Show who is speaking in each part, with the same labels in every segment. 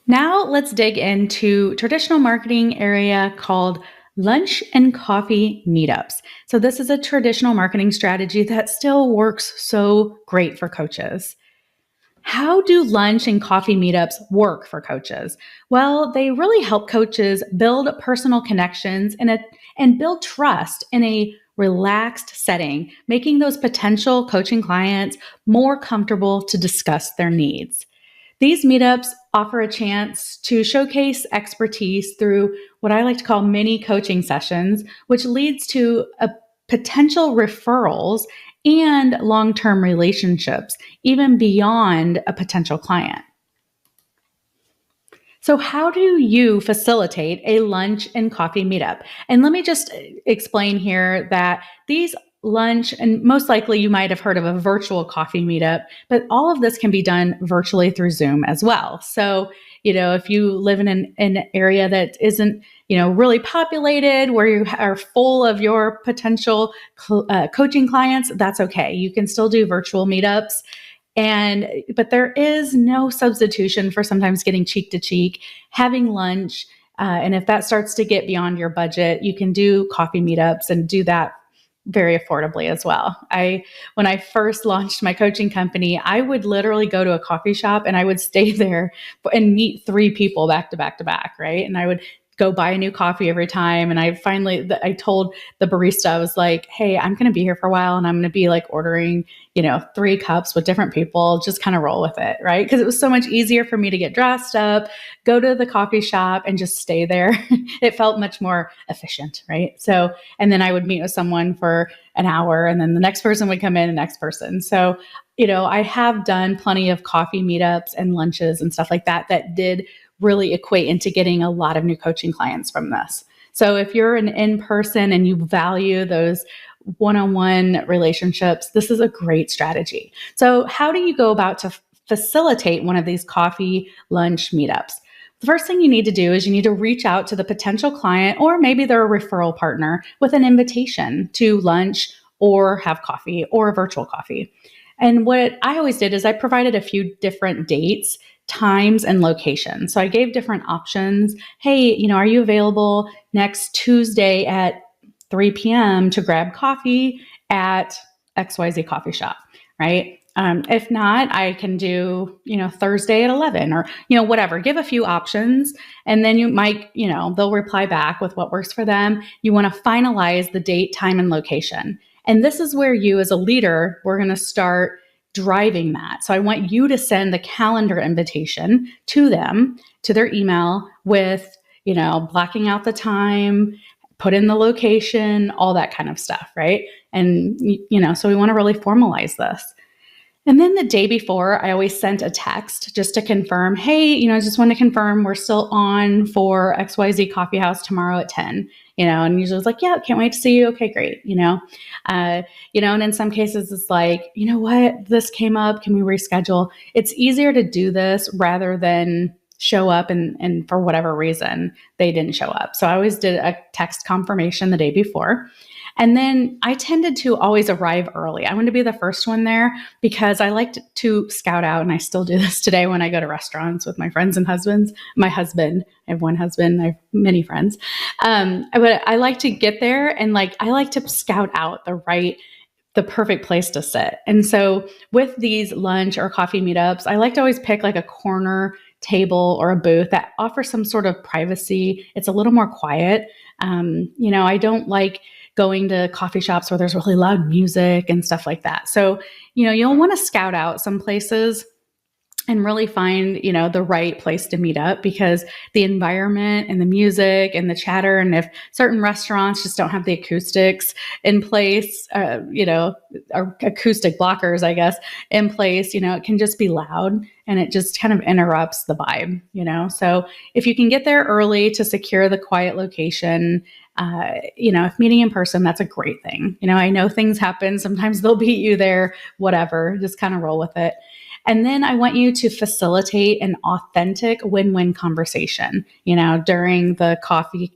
Speaker 1: Now let's dig into traditional marketing area called lunch and coffee meetups. So this is a traditional marketing strategy that still works so great for coaches. How do lunch and coffee meetups work for coaches? Well, they really help coaches build personal connections and build trust in a relaxed setting, making those potential coaching clients more comfortable to discuss their needs. These meetups offer a chance to showcase expertise through what I like to call mini coaching sessions, which leads to a potential referrals and long-term relationships, even beyond a potential client. So, how do you facilitate a lunch and coffee meetup? And let me just explain here that these lunch, and most likely you might have heard of a virtual coffee meetup, but all of this can be done virtually through Zoom as well. So, if you live in an area that isn't, really populated, where you are full of your potential coaching clients, that's okay. You can still do virtual meetups. But there is no substitution for sometimes getting cheek to cheek, having lunch. And if that starts to get beyond your budget, you can do coffee meetups and do that very affordably as well. When I first launched my coaching company, I would literally go to a coffee shop and I would stay there and meet 3 people back to back to back, right? And I would go buy a new coffee every time. And I told the barista, I was like, hey, I'm going to be here for a while and I'm going to be like ordering, 3 cups with different people, just kind of roll with it, right? Because it was so much easier for me to get dressed up, go to the coffee shop and just stay there. It felt much more efficient, right? So, and then I would meet with someone for an hour and then the next person would come in, the next person. So, I have done plenty of coffee meetups and lunches and stuff like that did really equate into getting a lot of new coaching clients from this. So if you're an in-person and you value those one-on-one relationships, this is a great strategy. So how do you go about to facilitate one of these coffee lunch meetups? The first thing you need to do is you need to reach out to the potential client, or maybe they're a referral partner, with an invitation to lunch or have coffee or a virtual coffee. And what I always did is I provided a few different dates, times, and locations. So I gave different options. Hey, are you available next Tuesday at 3 p.m. to grab coffee at XYZ coffee shop, right? If not, I can do, Thursday at 11 or, whatever. Give a few options and then you might, they'll reply back with what works for them. You want to finalize the date, time, and location. And this is where you as a leader, we're going to start driving that. So I want you to send the calendar invitation to them, to their email with, blocking out the time, put in the location, all that kind of stuff, right? And, so we want to really formalize this. And then the day before, I always sent a text just to confirm, hey, I just want to confirm we're still on for XYZ Coffee House tomorrow at 10, and usually it's like, yeah, can't wait to see you. Okay, great. And in some cases it's like, what, this came up, can we reschedule? It's easier to do this rather than show up and for whatever reason they didn't show up. So I always did a text confirmation the day before. And then I tended to always arrive early. I wanted to be the first one there because I liked to scout out, and I still do this today when I go to restaurants with my friends and husbands. My husband, I have one husband, I have many friends. But I like to get there and I like to scout out the perfect place to sit. And so with these lunch or coffee meetups, I like to always pick a corner table or a booth that offers some sort of privacy. It's a little more quiet. I don't like going to coffee shops where there's really loud music and stuff like that. So, you'll want to scout out some places and really find, the right place to meet up, because the environment and the music and the chatter, and if certain restaurants just don't have the acoustics in place, or acoustic blockers, I guess, in place, it can just be loud and it just kind of interrupts the vibe, So if you can get there early to secure the quiet location, if meeting in person, that's a great thing. I know things happen. Sometimes they'll beat you there, whatever, just kind of roll with it. And then I want you to facilitate an authentic win-win conversation, during the coffee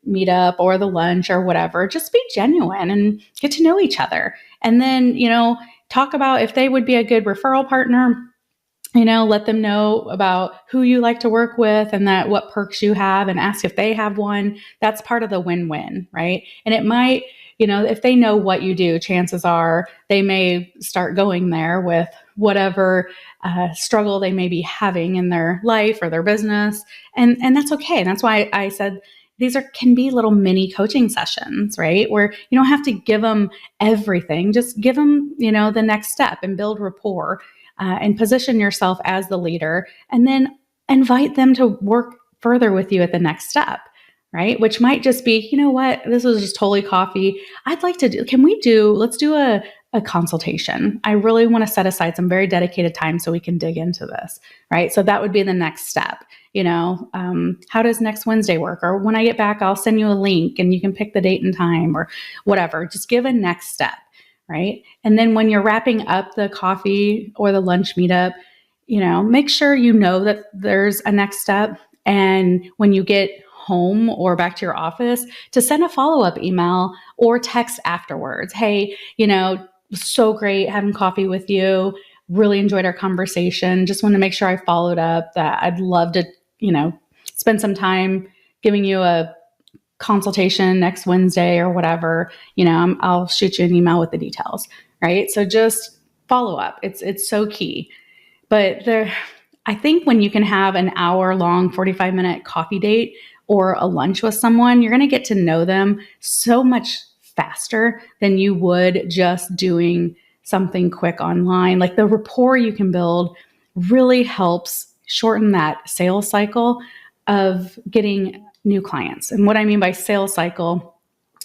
Speaker 1: meetup or the lunch or whatever. Just be genuine and get to know each other. And then, talk about if they would be a good referral partner. Let them know about who you like to work with and that what perks you have, and ask if they have one. That's part of the win-win, right? And it might, if they know what you do, chances are they may start going there with whatever struggle they may be having in their life or their business. And that's okay. That's why I said these can be little mini coaching sessions, right? Where you don't have to give them everything. Just give them, the next step and build rapport. And position yourself as the leader, and then invite them to work further with you at the next step, right? Which might just be, what, this was just totally coffee. I'd like to do, let's do a consultation. I really want to set aside some very dedicated time so we can dig into this, right? So that would be the next step. How does next Wednesday work? Or when I get back, I'll send you a link and you can pick the date and time or whatever. Just give a next step. Right. And then when you're wrapping up the coffee or the lunch meetup, make sure that there's a next step. And when you get home or back to your office, to send a follow-up email or text afterwards. Hey, so great having coffee with you. Really enjoyed our conversation. Just want to make sure I followed up, that I'd love to, spend some time giving you a consultation next Wednesday or whatever. I'll shoot you an email with the details, right? So just follow up. It's so key. But I think when you can have an hour-long, 45-minute coffee date or a lunch with someone, you're going to get to know them so much faster than you would just doing something quick online. Like, the rapport you can build really helps shorten that sales cycle of getting new clients. And what I mean by sales cycle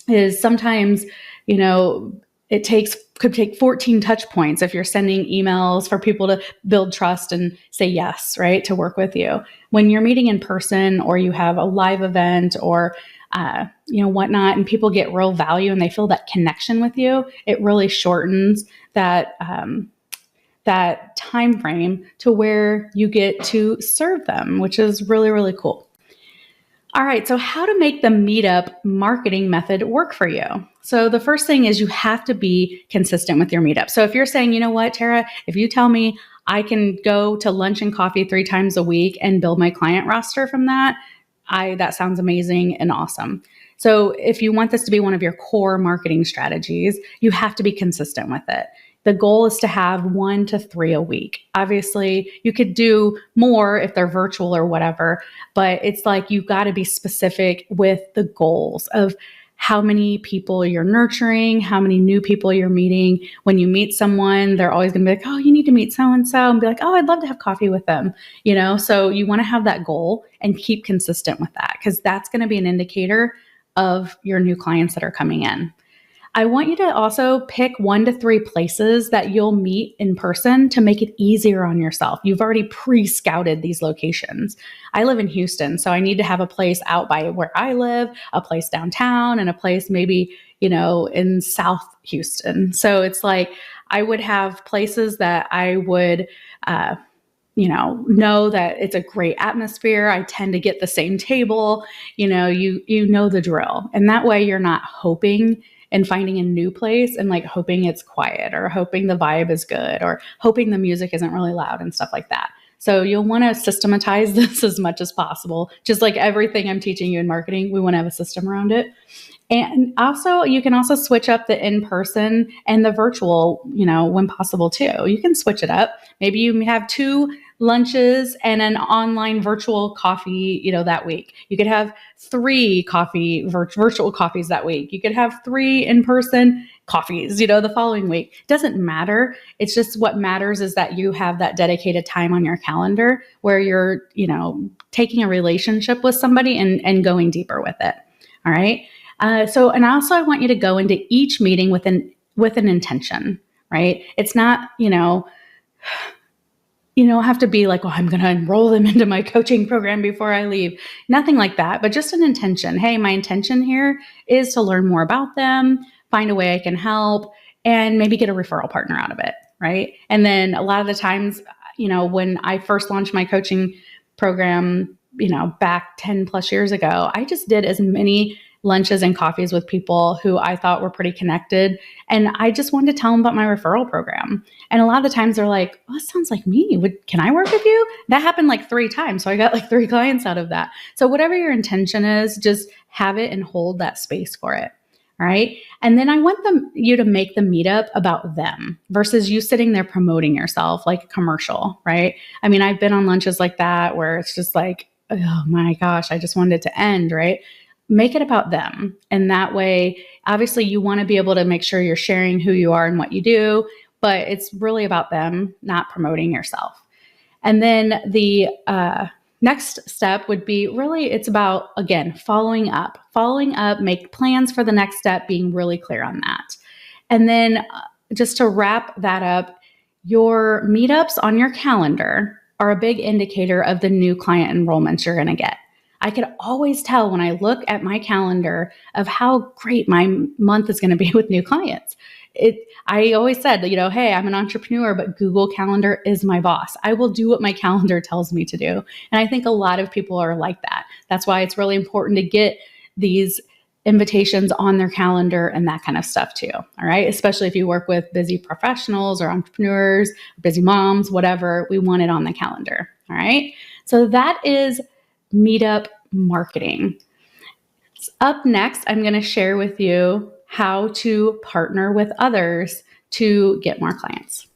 Speaker 1: is sometimes, it could take 14 touch points if you're sending emails for people to build trust and say yes, right, to work with you. When you're meeting in person, or you have a live event or whatnot, and people get real value and they feel that connection with you, it really shortens that time frame to where you get to serve them, which is really, really cool. All right, so how to make the meetup marketing method work for you? So the first thing is you have to be consistent with your meetup. So if you're saying, you know what, Tara, if you tell me I can go to lunch and coffee 3 times a week and build my client roster from that, that sounds amazing and awesome. So if you want this to be one of your core marketing strategies, you have to be consistent with it. The goal is to have 1 to 3 a week. Obviously, you could do more if they're virtual or whatever, but it's like you've got to be specific with the goals of how many people you're nurturing, how many new people you're meeting. When you meet someone, they're always going to be like, oh, you need to meet so-and-so, and be like, oh, I'd love to have coffee with them. So you want to have that goal and keep consistent with that, because that's going to be an indicator of your new clients that are coming in. I want you to also pick 1 to 3 places that you'll meet in person to make it easier on yourself. You've already pre-scouted these locations. I live in Houston, so I need to have a place out by where I live, a place downtown, and a place maybe, in South Houston. So it's like I would have places that I would, know that it's a great atmosphere. I tend to get the same table, you know the drill. And that way you're not hoping and finding a new place and like hoping it's quiet, or hoping the vibe is good, or hoping the music isn't really loud and stuff like that. So you'll want to systematize this as much as possible. Just like everything I'm teaching you in marketing, we want to have a system around it. And also, you can also switch up the in-person and the virtual, when possible too. You can switch it up. Maybe you have 2 lunches and an online virtual coffee, that week. You could have 3 virtual coffees that week. You could have 3 in-person coffees, the following week. It doesn't matter. It's just what matters is that you have that dedicated time on your calendar where you're, taking a relationship with somebody and going deeper with it. All right. And also I want you to go into each meeting with an intention, right? It's not, have to be like, well, I'm going to enroll them into my coaching program before I leave. Nothing like that, but just an intention. Hey, my intention here is to learn more about them, find a way I can help, and maybe get a referral partner out of it, right? And then a lot of the times, when I first launched my coaching program, back 10 plus years ago, I just did as many lunches and coffees with people who I thought were pretty connected. And I just wanted to tell them about my referral program. And a lot of the times they're like, oh, that sounds like me. Can I work with you? That happened like 3 times. So I got like 3 clients out of that. So whatever your intention is, just have it and hold that space for it. All right. And then I want you to make the meetup about them versus you sitting there promoting yourself like a commercial, right? I mean, I've been on lunches like that where it's just like, oh my gosh, I just wanted it to end, right? Make it about them. And that way, obviously, you want to be able to make sure you're sharing who you are and what you do, but it's really about them, not promoting yourself. And then the next step would be really, it's about, again, following up, make plans for the next step, being really clear on that. And then just to wrap that up, your meetups on your calendar are a big indicator of the new client enrollments you're going to get. I could always tell when I look at my calendar of how great my month is going to be with new clients. I always said, hey, I'm an entrepreneur, but Google Calendar is my boss. I will do what my calendar tells me to do. And I think a lot of people are like that. That's why it's really important to get these invitations on their calendar and that kind of stuff too. All right. Especially if you work with busy professionals or entrepreneurs, busy moms, whatever, we want it on the calendar. All right. So that is meetup marketing. Up next, I'm going to share with you how to partner with others to get more clients.